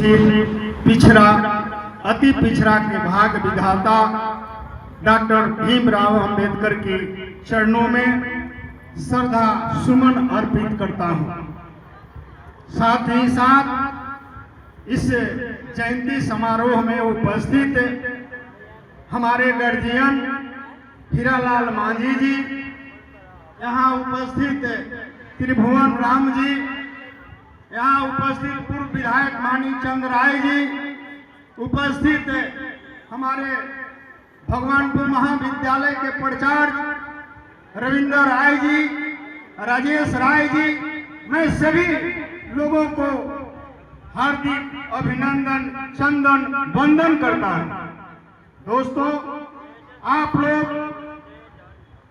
उपस्थित पिछड़ा अति पिछड़ा के भाग विधाता डॉक्टर भीमराव अंबेडकर के चरणों में श्रद्धा सुमन अर्पित करता हूं। साथ ही साथ इस जयंती समारोह में उपस्थित हमारे गार्जियन हीरालाल मांझी जी, यहाँ उपस्थित त्रिभुवन राम जी, यहाँ उपस्थित पूर्व विधायक मानी चंद राय जी, उपस्थित हमारे भगवानपुर महाविद्यालय के प्राचार्य रविंद्र राय जी, राजेश राय जी, मैं सभी लोगों को हार्दिक अभिनंदन चंदन वंदन करता हूं। दोस्तों, आप लोग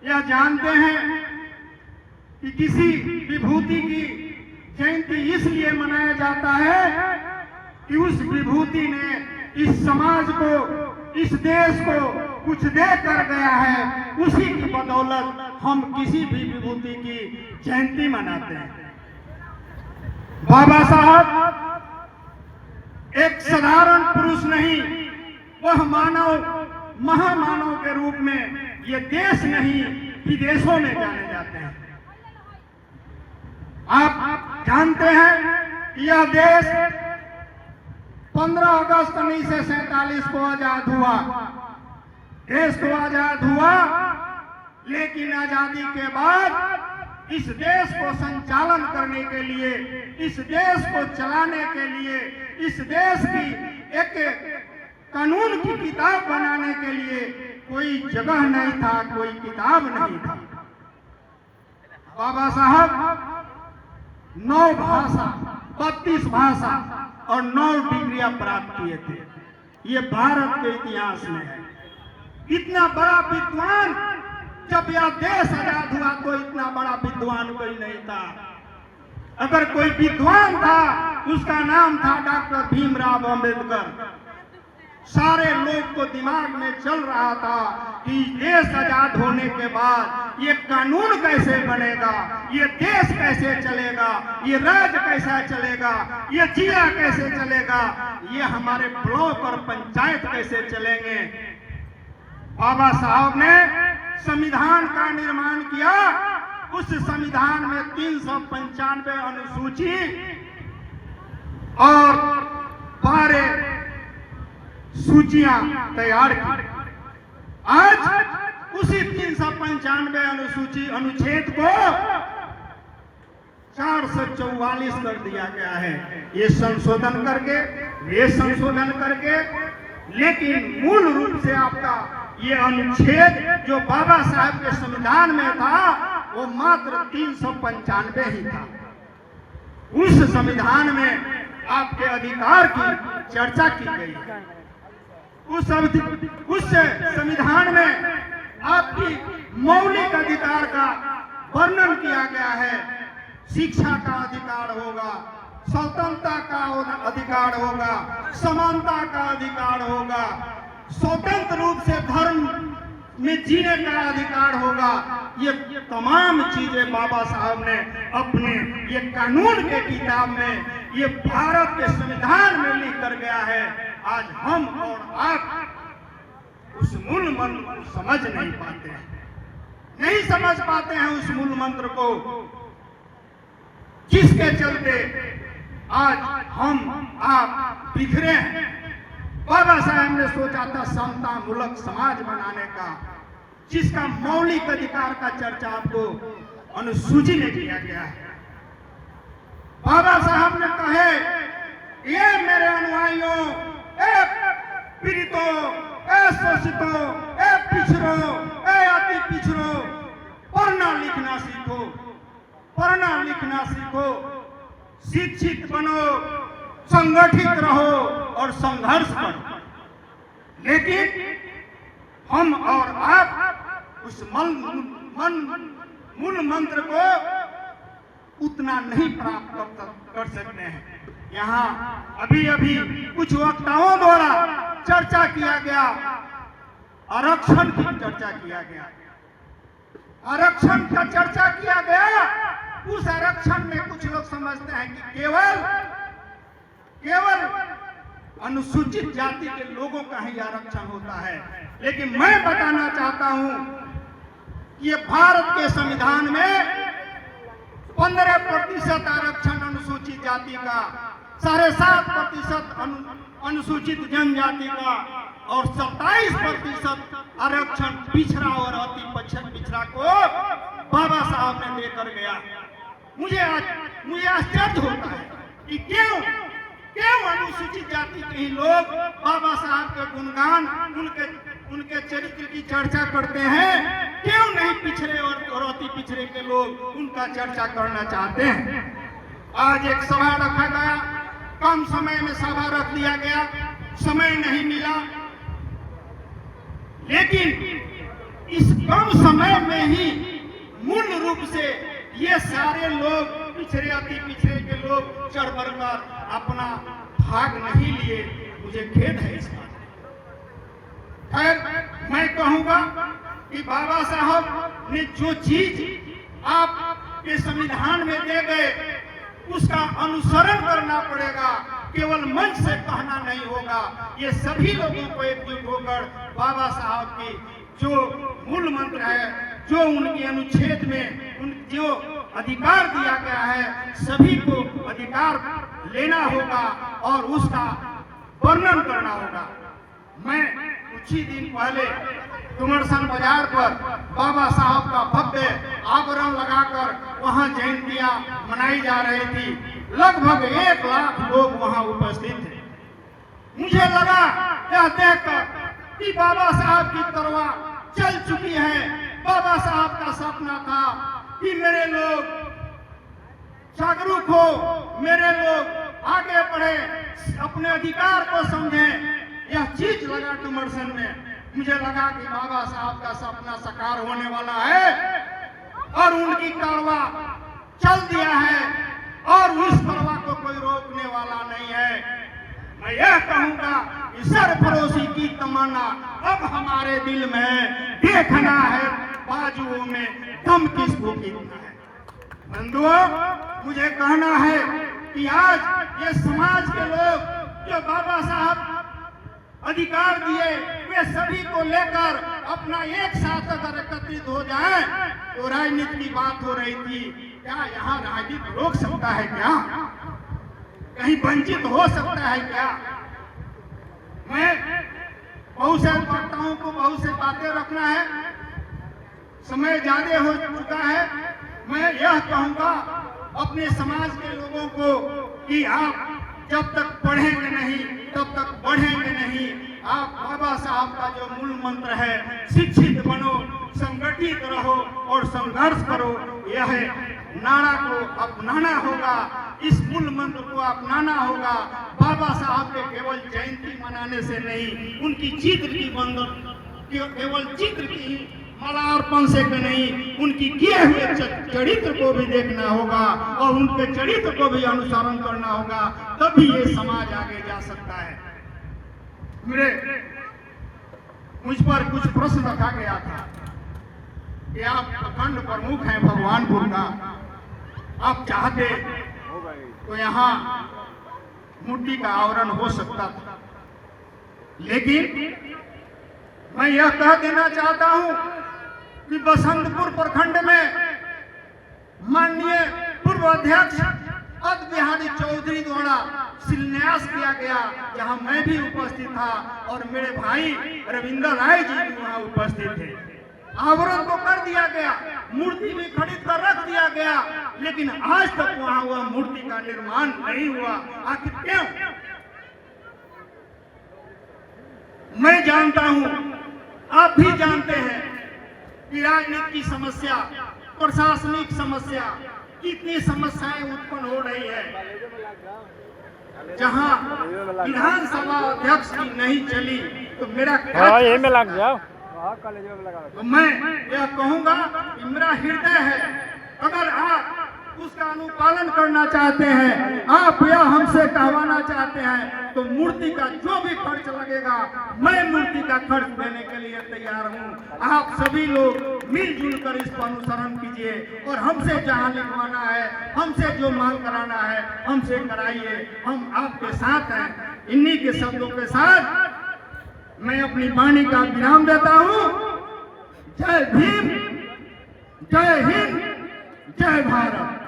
यह जानते हैं कि किसी विभूति की जयंती इसलिए मनाया जाता है कि उस विभूति ने इस समाज को, इस देश को कुछ दे कर गया है। उसी की बदौलत हम किसी भी विभूति की जयंती मनाते हैं। बाबा साहब एक साधारण पुरुष नहीं, वह मानव महामानव के रूप में ये देश नहीं विदेशों में जाने जाते हैं। आप जानते हैं कि यह देश 15 अगस्त 1947 को आजाद हुआ। देश तो आजाद हुआ, लेकिन आजादी के बाद इस देश को संचालन करने के लिए, इस देश को चलाने के लिए, इस देश की एक कानून की किताब बनाने के लिए कोई जगह नहीं था, कोई किताब नहीं था। बाबा साहब 9 भाषा, 32 भाषा और 9 डिग्रियां प्राप्त किए थे। ये भारत के इतिहास में है। इतना बड़ा विद्वान, जब यह देश आजाद हुआ तो इतना बड़ा विद्वान कोई नहीं था। अगर कोई विद्वान था, उसका नाम था डॉक्टर भीमराव अंबेडकर। सारे लोग को दिमाग में चल रहा था कि देश आजाद होने के बाद ये कानून कैसे बनेगा, ये देश कैसे चलेगा, ये राज्य कैसा चलेगा, ये जिला कैसे चलेगा, ये हमारे ब्लॉक और पंचायत कैसे चलेंगे। बाबा साहब ने संविधान का निर्माण किया। उस संविधान में 395 अनुसूची और 12 सूचियां तैयार की। आज उसी 395 अनुसूची अनुच्छेद को 444 कर दिया गया है। ये संशोधन करके, ये संशोधन करके, लेकिन मूल रूप से आपका ये अनुच्छेद जो बाबा साहब के संविधान में था, वो मात्र 395 ही था। उस संविधान में आपके अधिकार की चर्चा की गई है। उस संविधान में आपकी मौलिक अधिकार का वर्णन किया गया है। शिक्षा का अधिकार होगा, स्वतंत्रता का अधिकार होगा, समानता का अधिकार होगा, स्वतंत्र रूप से धर्म में जीने का अधिकार होगा। ये तमाम चीजें बाबा साहब ने अपने ये कानून के किताब में, ये भारत के संविधान में लिख कर गया है। आज हम और आप उस मूल मंत्र को समझ नहीं पाते हैं, नहीं समझ पाते हैं उस मूल मंत्र को, जिसके चलते आज हम आप बिखरे हैं। बाबा साहब ने सोचा था समता मूलक समाज बनाने का, जिसका मौलिक अधिकार का चर्चा आपको अनुसूची में किया गया है। बाबा साहब ने कहे, ये मेरे अनुयायियों, ए पीड़ितों, ए शोषितों, ए पिछड़ों, ए अति पिछड़ों, पढ़ना लिखना सीखो, पढ़ना लिखना सीखो, शिक्षित बनो, संगठित रहो और संघर्ष करो। लेकिन हम और आप उस मूल मंत्र को उतना नहीं प्राप्त कर सकते हैं। यहाँ अभी अभी कुछ वक्ताओं द्वारा चर्चा किया गया, आरक्षण की चर्चा किया गया, आरक्षण का चर्चा किया गया। उस आरक्षण में कुछ लोग समझते हैं कि केवल अनुसूचित जाति के लोगों का ही आरक्षण होता है। लेकिन मैं बताना चाहता हूं कि ये भारत के संविधान में 15% आरक्षण अनुसूचित जाति का, 7.5% अनुसूचित जनजाति का और 27% आरक्षण पिछड़ा और अति पिछड़ा को बाबा साहब ने देकर गया। मुझे आश्चर्य होता है कि क्यों अनुसूचित जाति के ही लोग बाबा साहब के गुणगान, उनके चरित्र की चर्चा करते हैं, क्यों नहीं पिछड़े और अति पिछड़े के लोग उनका चर्चा करना चाहते हैं। आज एक सभा रखा गया, कम समय में सभा रख दिया गया, समय नहीं मिला, लेकिन इस कम समय में ही मूल रूप से ये सारे लोग पिछड़े अति पिछड़े के लोग चढ़ बढ़कर अपना भाग नहीं लिए। मुझे खेद है इस बात। खैर, मैं कहूंगा कि बाबा साहब ने जो चीज आपके संविधान में दे गए उसका अनुसरण करना पड़ेगा, केवल मंच से कहना नहीं होगा। ये सभी लोगों को एकजुट होकर बाबा साहब की जो मूल मंत्र है, जो उनके अनुच्छेद में जो अधिकार दिया गया है, सभी को अधिकार लेना होगा और उसका वर्णन करना होगा। मैं कुछ ही दिन पहले डुमरसन बाजार पर बाबा साहब का भव्य आवरण लगाकर वहां जयंतियां मनाई जा रही थी। लगभग 1 लाख लोग वहां उपस्थित थे। मुझे लगा यह देखकर कि बाबा साहब की तरवा चल चुकी है। बाबा साहब का सपना था कि मेरे लोग जागरूक हो, मेरे लोग आगे बढ़े, अपने अधिकार को समझें। यह चीज लगा डुमरसन में। मुझे लगा कि बाबा साहब का सपना साकार होने वाला है और उनकी कारवा चल दिया है और उस कारवा को कोई रोकने वाला नहीं है। मैं यह कहूंगा कि सरफरोशी की तमन्ना अब हमारे दिल में है, देखना है बाजुओं में दम किसको कितना है। बंधुओं, मुझे कहना है कि आज ये समाज के लोग जो बाबा साहब अधिकार दिए, वे सभी को लेकर अपना एक साथ अगर एकत्रित हो जाए तो राजनीति की बात हो रही थी। क्या यहाँ राजनीति रोक सकता है? क्या कहीं वंचित हो सकता है? क्या मैं बहुत से वक्ताओं को बहुत से बातें रखना है, समय ज्यादा हो चुका है। मैं यह कहूंगा अपने समाज के लोगों को कि आप जब तक पढ़ेंगे नहीं तब तक बढ़ेंगे नहीं। आप बाबा साहब का जो मूल मंत्र है, शिक्षित बनो, संगठित रहो और संघर्ष करो, यह नारा को अपनाना होगा। इस मूल मंत्र को अपनाना होगा। बाबा साहब के केवल जयंती मनाने से नहीं, उनकी चित्र की बंधन केवल चित्र की मालार्पण से नहीं, उनकी किए हुए चरित्र को भी देखना होगा और उनके चरित्र को भी अनुसरण करना होगा, तभी ये समाज आगे जा सकता है। मुझ पर कुछ प्रश्न रखा गया था कि आप प्रखंड प्रमुख हैं भगवानपुर का, आप चाहते तो यहाँ मूर्ति का आवरण हो सकता था, लेकिन मैं यह कह देना चाहता हूं कि बसंतपुर प्रखंड में माननीय पूर्व अध्यक्ष अद बिहारी चौधरी द्वारा शिलान्यास किया गया, जहां मैं भी उपस्थित था और मेरे भाई रविंद्र राय जी भी वहां उपस्थित थे। आवरण तो कर दिया गया, मूर्ति भी खरीद कर रख दिया गया, लेकिन आज तक वहां वह मूर्ति का निर्माण नहीं हुआ। आखिर क्यों? मैं जानता हूं, आप भी जानते हैं कि राजनीति की समस्या, प्रशासनिक समस्या, कितनी समस्याएं उत्पन्न हो रही है। जहां विधानसभा अध्यक्ष की नहीं चली तो मेरा यही में लग जाओ। तो मैं यह कहूंगा कि मेरा हृदय है, अगर आप उसका अनुपालन करना चाहते हैं, आप यह हमसे कहवाना चाहते हैं, तो मूर्ति का जो भी खर्च लगेगा मैं मूर्ति का खर्च देने के लिए तैयार हूं। आप सभी लोग मिलजुल कर इस पर अनुसरण कीजिए और हमसे जहां लिखवाना है, हमसे जो मांग कराना है, हमसे कराइए। हम आपके साथ हैं। इन्हीं के शब्दों के साथ मैं अपनी वाणी का विराम देता हूं। जय भीम, जय हिंद, जय भारत।